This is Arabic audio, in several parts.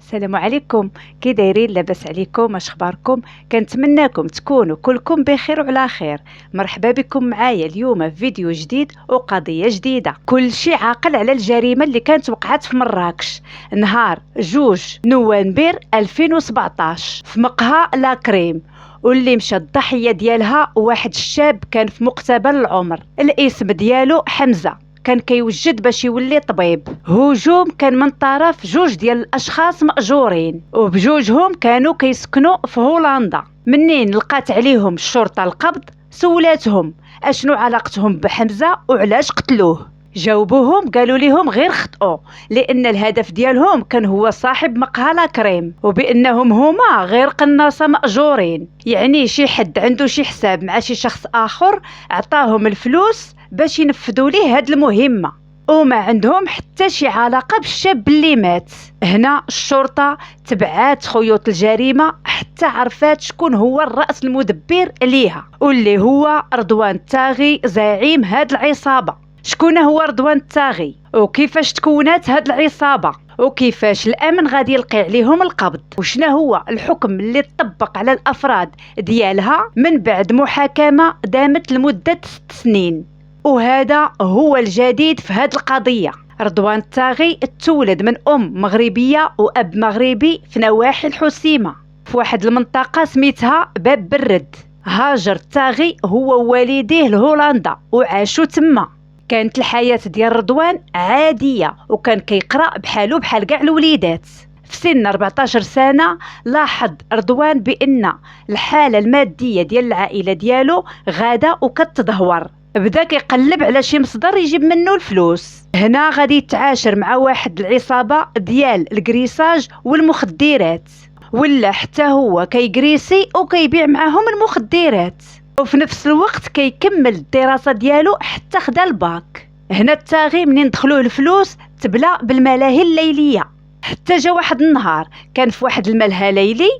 السلام عليكم. كي دايرين؟ لاباس عليكم؟ اش اخباركم؟ كنتمنىكم تكونوا كلكم بخير وعلى خير. مرحبا بكم معايا اليوم في فيديو جديد وقضيه جديده. كل شيء عاقل على الجريمه اللي كانت وقعت في مراكش نهار 2 نوفمبر 2017 في مقهى لا كريم، واللي مشى الضحيه ديالها واحد الشاب كان في مقتبل العمر. الاسم ديالو حمزه، كان كيوجد باش يولي طبيب. هجوم كان من طرف 2 ديال الاشخاص مأجورين، وبجوجهم كانوا كيسكنوا في هولندا. منين لقات عليهم الشرطه القبض سولاتهم اشنو علاقتهم بحمزه وعلاش قتلوه. جاوبوهم قالوا لهم غير خطئوا، لان الهدف ديالهم كان هو صاحب مقهى لا كريم، وبانهم هما غير قناصه مأجورين، يعني شي حد عنده شي حساب مع شي شخص اخر عطاهم الفلوس باش ينفذوا ليه هاد المهمه، وما عندهم حتى شي علاقه بالشاب اللي مات. هنا الشرطه تبعات خيوط الجريمه حتى عرفات شكون هو الراس المدبر ليها، واللي هو رضوان الطاغي زعيم هاد العصابه. شكون هو رضوان الطاغي وكيفاش تكونات هاد العصابه وكيفاش الامن غادي يلقي عليهم القبض، وشنا هو الحكم اللي طبق على الافراد ديالها من بعد محاكمه دامت لمده 6 سنين. وهذا هو الجديد في هاد القضيه. رضوان الطاغي تولد من ام مغربيه واب مغربي في نواحي الحسيمه في واحد المنطقه سميتها باب برد. هاجر الطاغي هو ووالديه لهولندا وعاشوا تما. كانت الحياة ديال رضوان عادية، وكان كيقرأ بحالو بحال كاع الوليدات. في سن 14 سنة لاحظ رضوان بأن الحالة المادية ديال العائلة ديالو غادة وكتدهور. بدا كيقلب على شي مصدر يجيب منه الفلوس. هنا غادي يتعاشر مع واحد العصابة ديال الكريساج والمخدرات، ولا حتى هو كيكريسي وكيبيع معاهم المخدرات، وفي نفس الوقت كيكمل الدراسه ديالو حتى خدا الباك. هنا الطاغي منين دخلوه الفلوس تبلا بالملاهي الليليه، حتى جا واحد النهار كان في واحد الملهى ليلي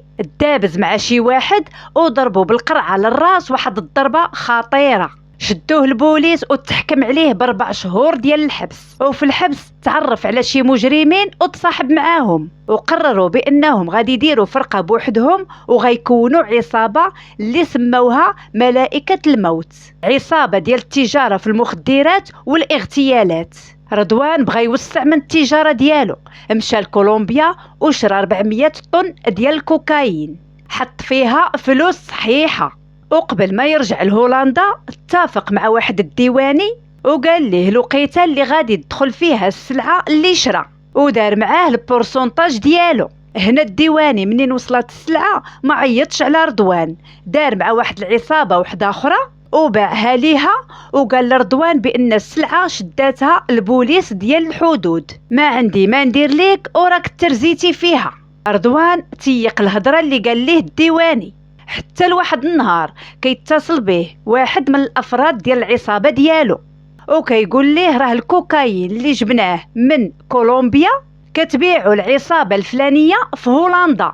دابز مع شي واحد وضربوا بالقرعه للراس واحد الضربه خطيره. شدوه البوليس وتحكم عليه ب4 شهور ديال الحبس، وفي الحبس تعرف على شي مجرمين وتصاحب معاهم، وقرروا بانهم غادي يديروا فرقه بوحدهم وغيكونوا عصابه اللي سموها ملائكه الموت، عصابه ديال التجاره في المخدرات والاغتيالات. رضوان بغى يوسع من التجاره ديالو، مشى لكولومبيا وشرى 400 طن ديال الكوكايين، حط فيها فلوس صحيحه. وقبل ما يرجع لهولندا اتفق مع واحد الديواني وقال ليه الوقيته اللي غادي يدخل فيها السلعه اللي شرى، ودار معاه البورسونتاج ديالو. هنا الديواني منين وصلت السلعه ما عيطش على رضوان، دار مع واحد العصابه وحده اخرى وباعها ليها، وقال لرضوان بان السلعه شداتها البوليس ديال الحدود. ما عندي ما ندير ليك وراك ترزيتي فيها. رضوان تيق الهضره اللي قال ليه الديواني، حتى لواحد النهار كيتصل به واحد من الافراد ديال العصابه ديالو وكيقول ليه راه الكوكايين اللي جبناه من كولومبيا كتبيعوا العصابه الفلانيه في هولندا.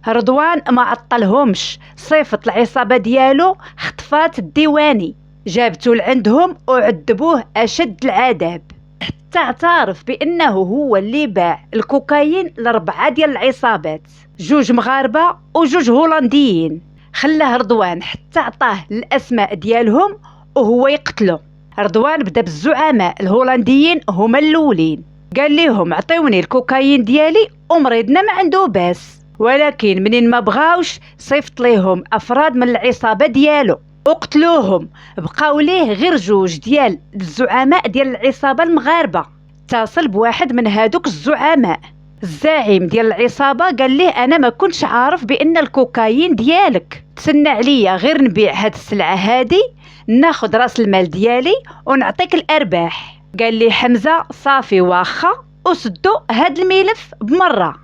رضوان ما عطلهمش، صيفط العصابه ديالو خطفات الديواني، جابته لعندهم وعذبوه اشد العذاب، حتى اعترف بانه هو اللي باع الكوكايين ل4 ديال العصابات، 2 مغاربه و2 هولنديين. خلاه رضوان حتى عطاه الاسماء ديالهم وهو يقتله. رضوان بدا بالزعماء الهولنديين هما الاولين، قال لهم عطيوني الكوكايين ديالي ومريضنا ما عنده باس، ولكن منين ما بغاوش صيفط ليهم افراد من العصابه ديالو وقتلوهم. بقاو ليه غير 2 ديال الزعماء ديال العصابه المغاربه. اتصل بواحد من هادوك الزعماء، الزعيم ديال العصابه قال ليه انا ما كنتش عارف بان الكوكايين ديالك، تسنى عليا غير نبيع هاد السلعه هادي ناخد راس المال ديالي ونعطيك الارباح. قال لي حمزه صافي واخا، وسدوا هاد الملف بمره.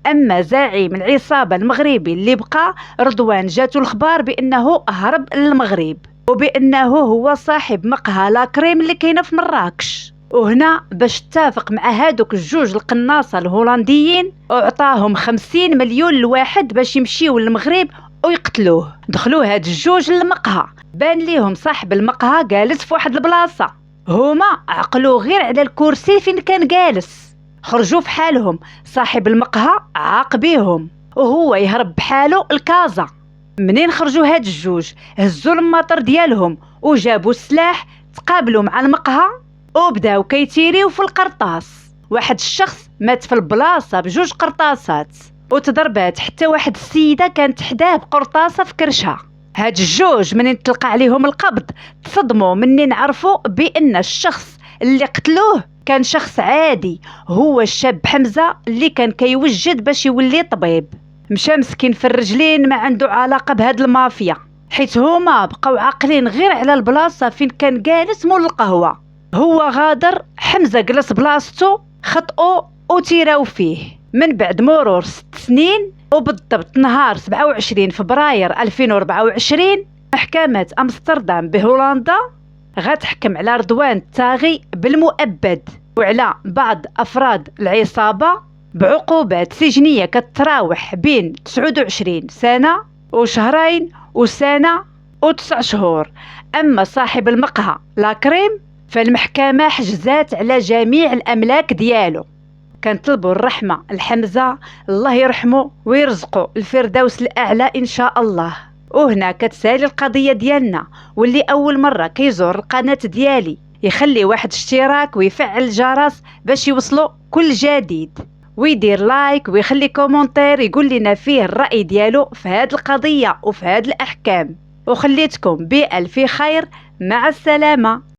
اما زعيم العصابه المغربي اللي بقى، رضوان جاتو الخبار بانه هرب للمغرب وبانه هو صاحب مقهى لا كريم اللي كاينه في مراكش. وهنا باش اتفق مع هادوك 2 القناصه الهولنديين وعطاهم 50 مليون لواحد باش يمشيو للمغرب ويقتلوه. دخلوا هاد 2 للمقهى، بان ليهم صاحب المقهى جالس في واحد البلاصه، هما عقلوا غير على الكرسي فين كان جالس. خرجوا في حالهم، صاحب المقهى عاقبيهم وهو يهرب بحاله الكازا. منين خرجوا هاد الجوج هزوا الماطر ديالهم وجابوا السلاح، تقابلوا مع المقهى وبداو كيتيريو في القرطاس. واحد الشخص مات في البلاصه بجوج قرطاسات وتضربات، حتى واحد السيده كانت حداه بقرطاسه في كرشها. هاد الجوج منين تلقى عليهم القبض تصدموا منين عرفوا بان الشخص اللي قتلوه كان شخص عادي، هو الشاب حمزه اللي كان كيوجد باش يولي طبيب. مشى مسكين في الرجلين، ما عنده علاقه بهاد المافيا، حيت هما بقاو عاقلين غير على البلاصه فين كان جالس مول القهوه. هو غادر، حمزه جلس بلاصتو، خطئوا وتيراو فيه. من بعد مرور 6 سنين وبالضبط نهار 27 فبراير 2024 محكمة أمستردام بهولندا غتحكم على رضوان الطاغي بالمؤبد وعلى بعض أفراد العصابة بعقوبات سجنية كتراوح بين 29 سنة وشهرين وسنة و9 شهور. أما صاحب المقهى لاكريم فالمحكمة حجزات على جميع الأملاك ديالو. كنطلبوا الرحمة الحمزة، الله يرحمه ويرزقه الفردوس الأعلى إن شاء الله. وهنا كتسالي القضية ديالنا، واللي أول مرة كيزور القناة ديالي يخلي واحد اشتراك ويفعل الجرس باش يوصلوا كل جديد، ويدير لايك ويخلي كومنتير يقول لنا فيه الرأي ديالو في هذه القضية وفي هذه الأحكام. وخليتكم بألف خير، مع السلامة.